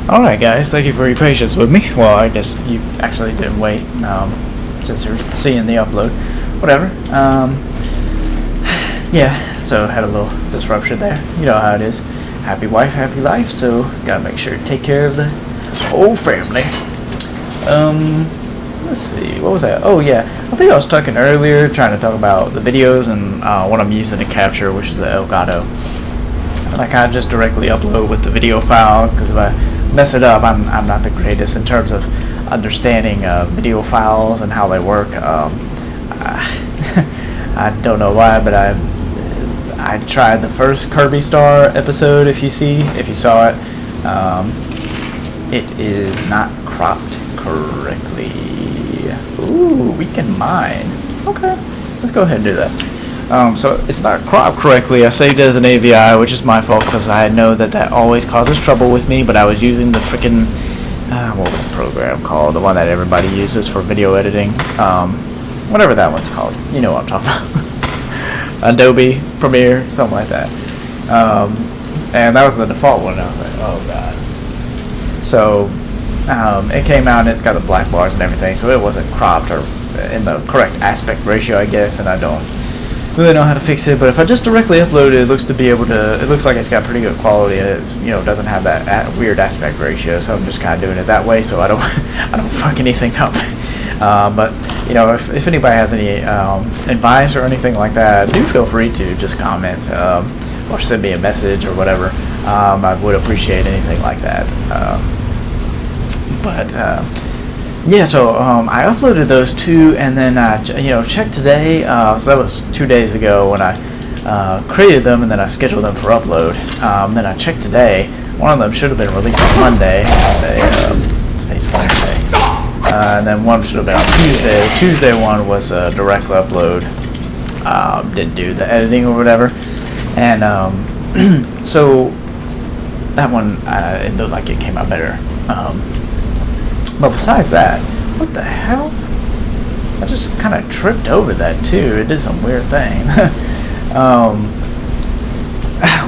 Alright guys, thank you for your patience with me. Well, I guess you actually didn't wait, since you're seeing the upload. Whatever. Yeah, so had a little disruption there. You know how it is. Happy wife, happy life, so gotta make sure to take care of the whole family. Let's see, what was that? Oh yeah, I think I was talking earlier, trying to talk about the videos and what I'm using to capture, which is the Elgato. And I kind of just directly upload with the video file, because if I mess it up, I'm not the greatest in terms of understanding video files and how they work. I don't know why, but I tried the first Kirby Star episode. If you saw it, it is not cropped correctly. Ooh, we can mine. Okay, let's go ahead and do that. So it's not cropped correctly. I saved it as an AVI, which is my fault because I know that always causes trouble with me, but I was using the freaking, what was the program called? The one that everybody uses for video editing. Whatever that one's called. You know what I'm talking about. Adobe Premiere, something like that. And that was the default one, and I was like, oh god. So, it came out and it's got the black bars and everything, so it wasn't cropped or in the correct aspect ratio, I guess, and I don't really know how to fix it. But if I just directly upload it, it looks like it's got pretty good quality, and it doesn't have that weird aspect ratio, so I'm just kind of doing it that way so I don't I don't fuck anything up. But if anybody has any advice or anything like that, do feel free to just comment or send me a message or whatever. I would appreciate anything like that. Yeah, so I uploaded those two, and then checked today. So that was 2 days ago when I created them, and then I scheduled them for upload. Then I checked today. One of them should have been released on Monday. Today's Wednesday. And then one should have been on Tuesday. The Tuesday one was a direct upload. Didn't do the editing or whatever. And so that one, it looked like it came out better. But besides that, what the hell? I just kind of tripped over that too. It did some weird thing.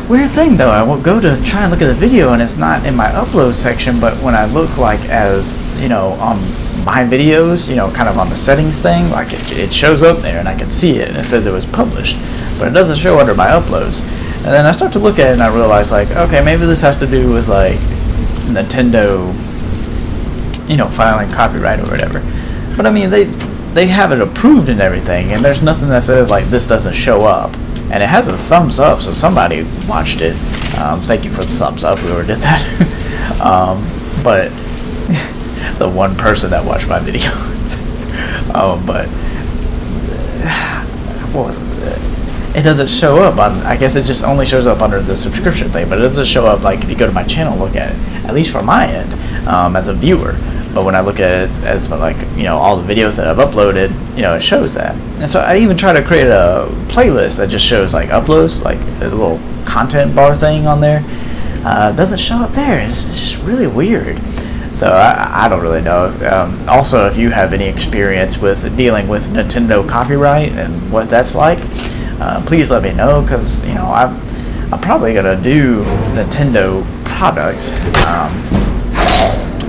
Weird thing though, I will go to try and look at the video and it's not in my upload section, but when I look on my videos, kind of on the settings thing, like it shows up there and I can see it and it says it was published, but it doesn't show under my uploads. And then I start to look at it and I realize, like, okay, maybe this has to do with like Nintendo, filing copyright or whatever. But I mean, they have it approved and everything, and there's nothing that says like this doesn't show up. And it has a thumbs up, so somebody watched it. Thank you for the thumbs up, whoever did that. But the one person that watched my video. It doesn't show up on, I guess it just only shows up under the subscription thing, but it doesn't show up like if you go to my channel and look at it, at least from my end, as a viewer. But when I look at it as like, all the videos that I've uploaded, it shows that. And so I even try to create a playlist that just shows like uploads, like a little content bar thing on there. It doesn't show up there. It's just really weird. So I don't really know. Also, if you have any experience with dealing with Nintendo copyright and what that's like, please let me know, because I'm probably gonna do Nintendo products.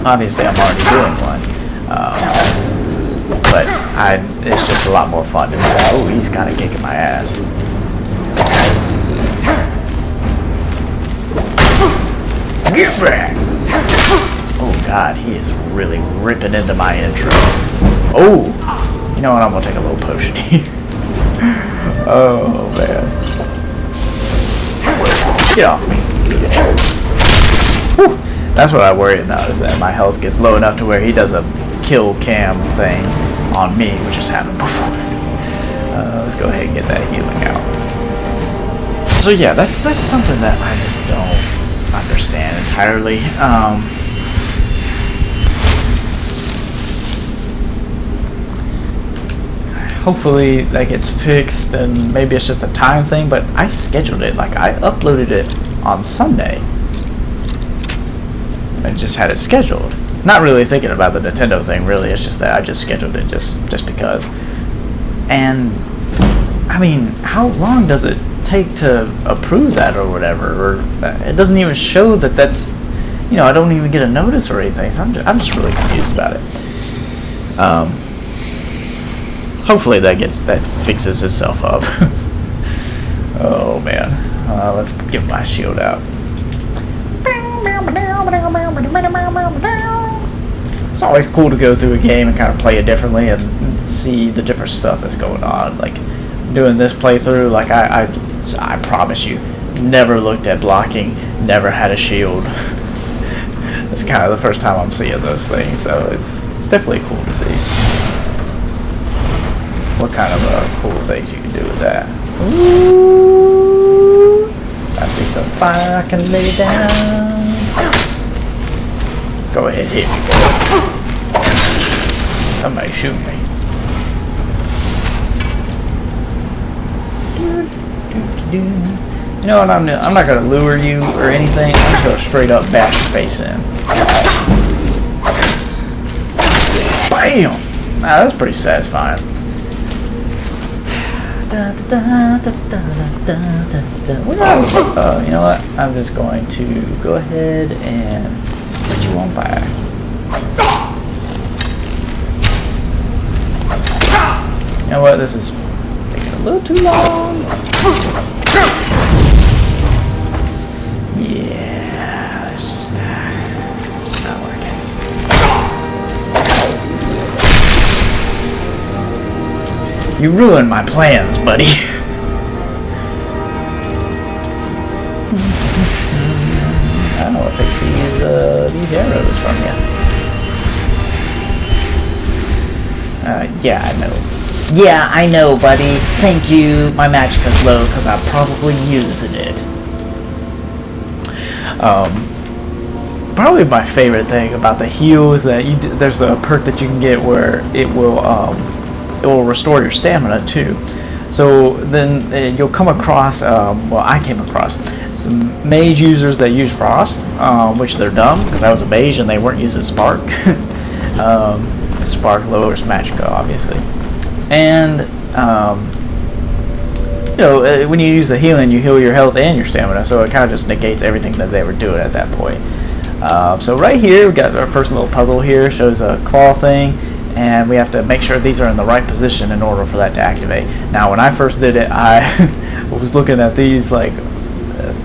Obviously, I'm already doing one, but it's just a lot more fun to do. Oh, he's kind of kicking my ass. Get back! Oh God, he is really ripping into my intro. Oh, you know what? I'm gonna take a little potion here. Oh man. Get off me. Whew. That's what I worry about, is that my health gets low enough to where he does a kill cam thing on me, which has happened before. Let's go ahead and get that healing out. So yeah, that's something that I just don't understand entirely. Hopefully that gets fixed, and maybe it's just a time thing, but I scheduled it. Like, I uploaded it on Sunday. I just had it scheduled. Not really thinking about the Nintendo thing, really. It's just that I just scheduled it just because. And, I mean, how long does it take to approve that or whatever? Or it doesn't even show that that's you know, I don't even get a notice or anything. So I'm just really confused about it. Hopefully that fixes itself up. Oh man, let's get my shield out. It's always cool to go through a game and kind of play it differently and see the different stuff that's going on. Like doing this playthrough, like I promise you, never looked at blocking, never had a shield. It's kind of the first time I'm seeing those things, so it's definitely cool to see. What kind of cool things you can do with that? Ooh, I see some fire I can lay down. Go ahead, hit me, boy. Somebody shoot me. You know what, I'm not going to lure you or anything. I'm just going to straight up bash your face in. Bam! Nah, that's pretty satisfying. You know what? I'm just going to go ahead and put you on fire. You know what? This is taking a little too long. Yeah, it's just it's not working. You ruined my plans, buddy. I know I'll take these arrows from you. Yeah, I know. Yeah, I know, buddy. Thank you. My magic is low because I'm probably using it. Probably my favorite thing about the heal is that there's a perk that you can get where it will restore your stamina too. So then you'll come across, well, I came across some mage users that use frost, which they're dumb because I was a mage and they weren't using spark. Spark lowers magicka, obviously. And you know, when you use the healing, you heal your health and your stamina, so it kind of just negates everything that they were doing at that point. So right here, we got our first little puzzle here. Shows a claw thing, and we have to make sure these are in the right position in order for that to activate. Now, when I first did it, I was looking at these like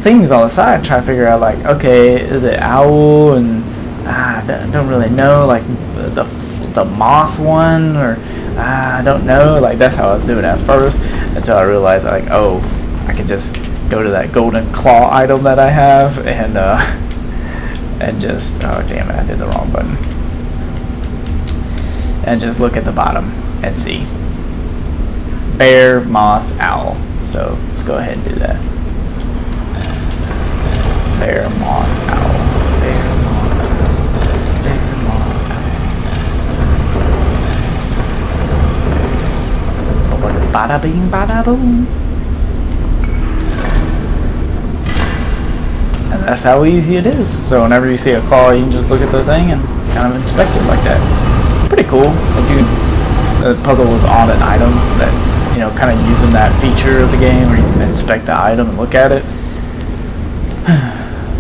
things on the side, trying to figure out like, okay, is it owl? And I don't really know, like the moth one, or I don't know. Like that's how I was doing it at first, until I realized like, oh, I can just go to that golden claw item that I have and just, oh damn it, I did the wrong button, and just look at the bottom and see bear, moth, owl. So let's go ahead and do that. Bear, moth, owl. Bear, moth, owl. Bear, moth, owl. Bada bing, bada boom. And that's how easy it is. So whenever you see a claw, you can just look at the thing and kind of inspect it like that. Pretty cool. If the puzzle was on an item that, you know, kind of using that feature of the game where you can inspect the item and look at it.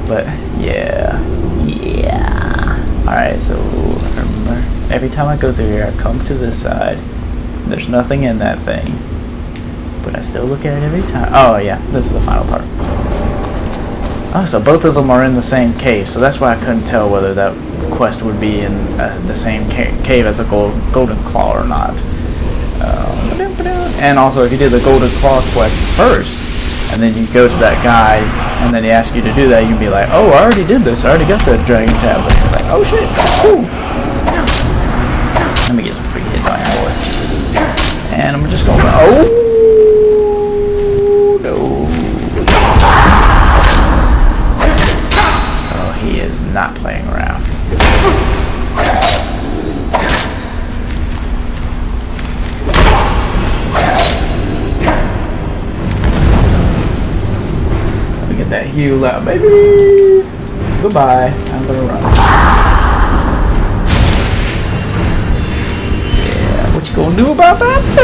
But yeah. Alright, so remember, every time I go through here, I come to this side. There's nothing in that thing, but I still look at it every time. Oh yeah, this is the final part. Oh, so both of them are in the same cave, so that's why I couldn't tell whether that quest would be in the same cave as a golden claw or not. And also, if you did the golden claw quest first, and then you go to that guy, and then he asks you to do that, you can be like, oh, I already did this. I already got the dragon tablet. You're like, oh shit, cool. Let me get some free hits on your boy. And I'm just going, oh no. Oh, he is not playing around. Let me get that heal out, baby. Goodbye. I'm gonna run. Yeah, what you gonna do about that, sir?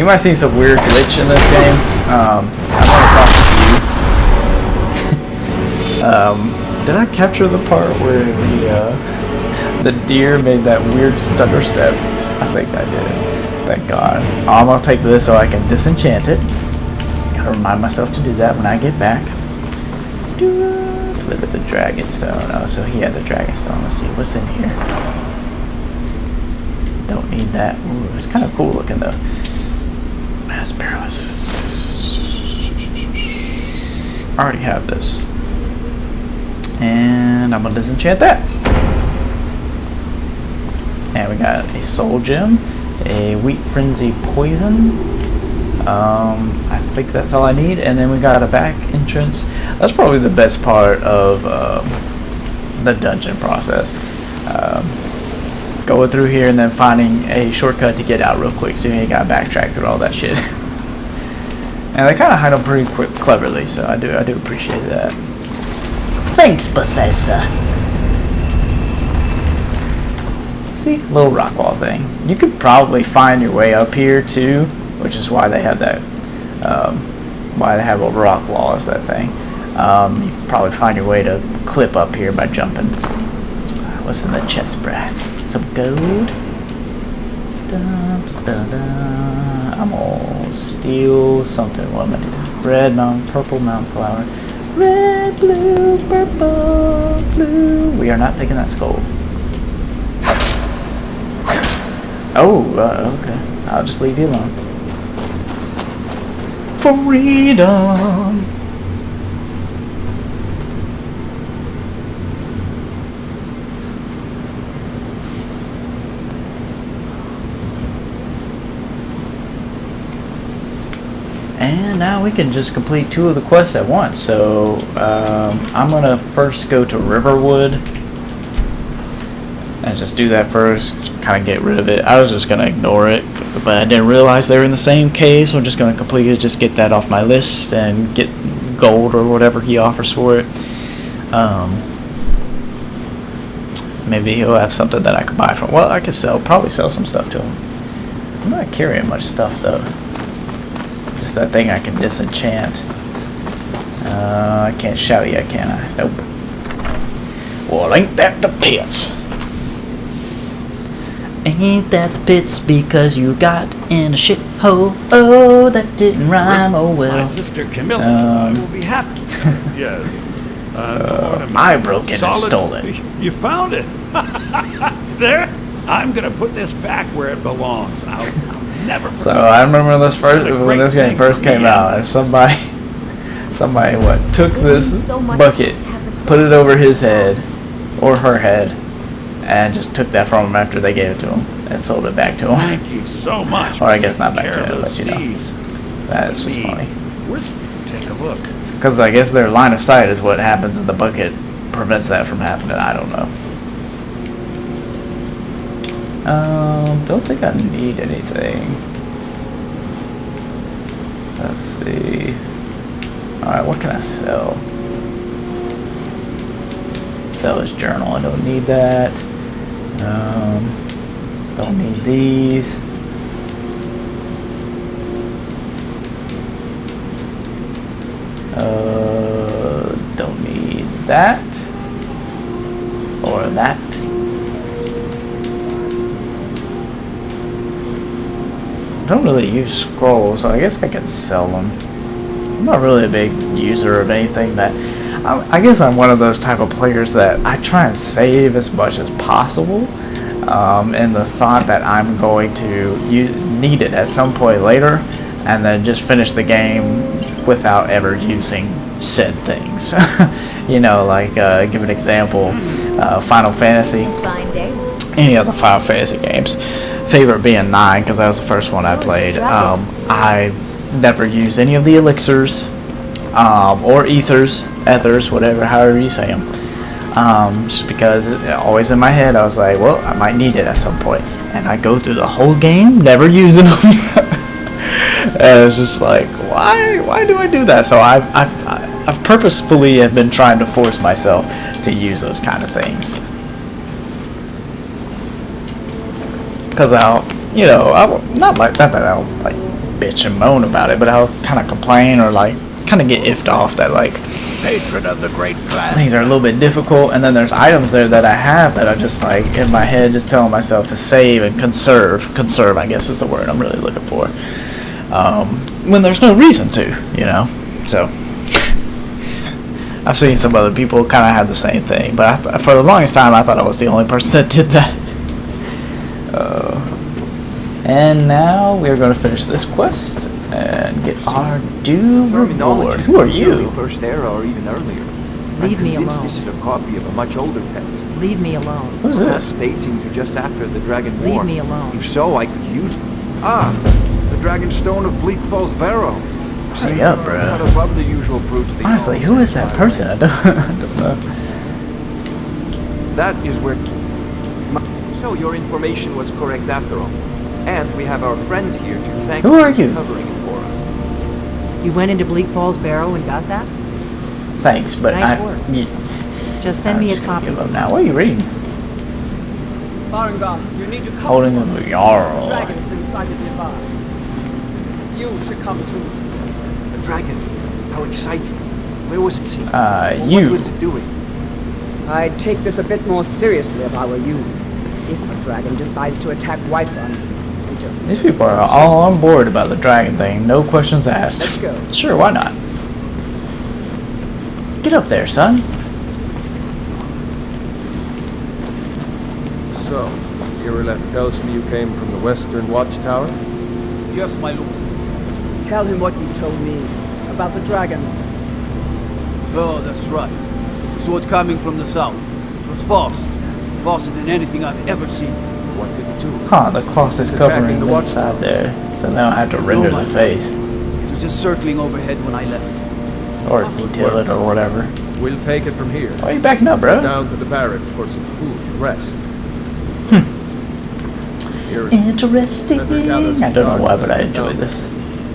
You might see some weird glitch in this game. I've run across a few. Did I capture the part where the deer made that weird stutter step? I think I did. Thank God. I'm gonna take this so I can disenchant it. Gotta remind myself to do that when I get back. Look at the dragon stone. Oh, so he had the dragon stone. Let's see what's in here. Don't need that. Ooh, it's kind of cool looking though. Mass paralysis. I already have this. And I'm gonna disenchant that. And we got a soul gem, a wheat frenzy poison. I think that's all I need. And then we got a back entrance. That's probably the best part of the dungeon process. Going through here and then finding a shortcut to get out real quick, so you ain't gotta backtrack through all that shit. And they kind of hide them pretty cleverly, so I do appreciate that. Thanks, Bethesda. See, little rock wall thing. You could probably find your way up here too, which is why they have that. Why they have a rock wall as that thing. You could probably find your way to clip up here by jumping. What's in the chest, bruh? Some gold. I'm gonna steal something. What am I doing? Red mountain, purple mountain flower. Red, blue, purple, blue. We are not taking that skull. Oh, okay. I'll just leave you alone. Freedom. And now we can just complete 2 of the quests at once. So I'm gonna first go to Riverwood and just do that first, kind of get rid of it. I was just gonna ignore it, but I didn't realize they were in the same cave, so I'm just gonna complete it, just get that off my list and get gold or whatever he offers for it. Maybe he'll have something that I could buy from. Well, I could probably sell some stuff to him. I'm not carrying much stuff though. Just that thing I can disenchant. I can't shout yet, can I? Nope. Well, ain't that the pits? Ain't that the pits because you got in a shithole? Oh, that didn't rhyme. Oh well. My sister Camilla will be happy. Yeah. I broke it and stole it. You found it. There. I'm gonna put this back where it belongs. I'll never forget. So I remember this when this game first came out, and somebody took this bucket, put it over his head or her head, and just took that from him after they gave it to him and sold it back to him. Thank you so much. Or I guess not back to him, but you know, that's just funny. Take a look. Because I guess their line of sight is what happens in the bucket prevents that from happening. I don't know. Don't think I need anything. Let's see. Alright, what can I sell? Sell his journal. I don't need that. Don't need these. Don't need that. Or that. I don't really use scrolls, so I guess I can sell them. I'm not really a big user of anything that... I guess I'm one of those type of players that I try and save as much as possible in the thought that I'm going to need it at some point later, and then just finish the game without ever using said things. You know, like, give an example, Final Fantasy. Any of the Final Fantasy games. Favorite being 9, because that was the first one I played. I never use any of the elixirs or ethers, whatever, however you say them. Just because always in my head I was like, well, I might need it at some point, and I go through the whole game never using them. And it's just like, why do I do that? So I've purposefully have been trying to force myself to use those kind of things. Because not that I'll like bitch and moan about it, but I'll kind of complain or like kind of get iffed off that like Patron of the great class. things are a little bit difficult, and then there's items there that I have that are just like in my head just telling myself to save and conserve, I guess is the word I'm really looking for, when there's no reason to, you know. So I've seen some other people kind of have the same thing, but for the longest time I thought I was the only person that did that. And now we're going to finish this quest and get our due reward. Who are you? First era or even earlier. Leave me I'm convinced alone. this is a copy of a much older text. Leave me alone. Who's Perhaps this? dating to just after the Dragon War. Leave me alone. If so, I could use them. Ah, the Dragon Stone of Bleak Falls Barrow. Hurry up, bro. Not above the usual brutes. they Honestly, always who is that fly person? I don't know. That is where... So your information was correct after all. And we have our friend here to thank Who are you? for covering it for us. You went into Bleak Falls Barrow and got that? Thanks, but Nice I... work. You, Just send I'm me a just gonna copy. give up now. What are you reading? Farengar, you need to come. Holding to a The Jarl. dragon has been sighted nearby. You should come too. A dragon. How exciting. Where was it seen? You. What was it doing? I'd take this a bit more seriously if I were you. If a dragon decides to attack Whiterun, These people are all on board about the dragon thing. No questions asked. Let's go. Sure, why not? Get up there, son. So, Irileth tells me you came from the Western Watchtower? Yes, my lord. tell him what you told me about the dragon. Oh, that's right. Sword coming from the south. It was fast. Faster than anything I've ever seen. What did it do? Huh, the cloth is It's covering attacking the the inside watchtower. there. So now I have to render my the friend. face. It was just circling overhead when I left. Or detail it or whatever. We'll take it from here. Why are you backing up, bro? Down to the barracks for some food and rest. Here is Interesting. Better gather some I don't know why, guards but I and enjoy down. this.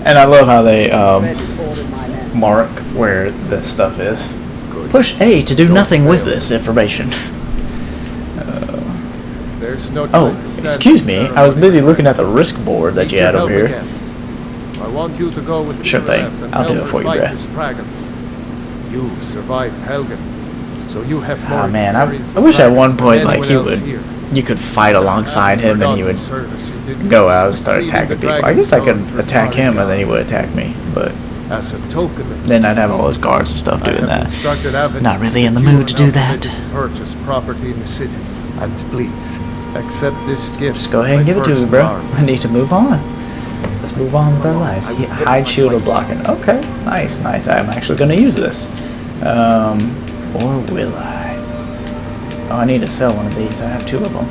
And I love how they Ready to order my men. mark where this stuff is. good. Push A to do Don't nothing with fail. this information. There's no Oh, time to stand excuse for me. I was ceremony. busy looking at the risk board that Need you your had over help here. again. I want you to go with Sure thing. Irileth and I'll do help it for her you, fight bruh. this dragon. You survived Helgen, so you have more Ah man, experience I wish at with one dragons point than like he anyone would, else here. you could fight alongside him and he would Service you did go for out and start leading attacking the people. I dragon guess I could stone for attack him and Farengar. then he would attack me, but As a token of then I'd have all his guards and stuff I doing have that. instructed Avenue Not really in the that you mood to are do now that. permitted to purchase property in the city, and please accept this gift. Just go ahead and from give it my to me, personal bro. army. I need to move on. Let's move on with our lives. Hide, shield, or blocking. Okay, nice, nice. I'm actually going to use this. Or will I? Oh, I need to sell one of these. I have two of them.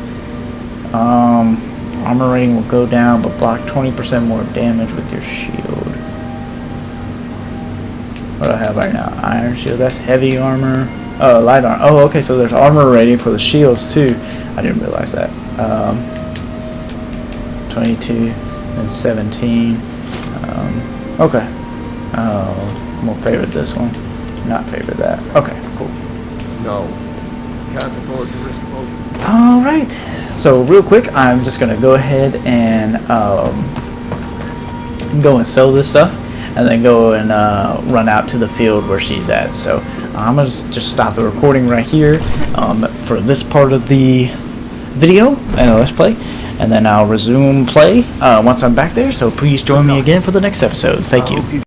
Armor rating will go down, but block 20% more damage with your shield. What do I have right now? Iron shield. That's heavy armor. Oh, light armor. Oh, okay. So there's armor rating for the shields too. I didn't realize that. 22 and 17. Okay. I'm gonna favorite this one. Not favorite that. Okay, cool. No, can't afford to risk both. All right. So real quick, I'm just gonna go ahead and go and sell this stuff, and then go and run out to the field where she's at. So I'm gonna just stop the recording right here for this part of the video and let's play, and then I'll resume play once I'm back there. So please join me again for the next episode. Thank you.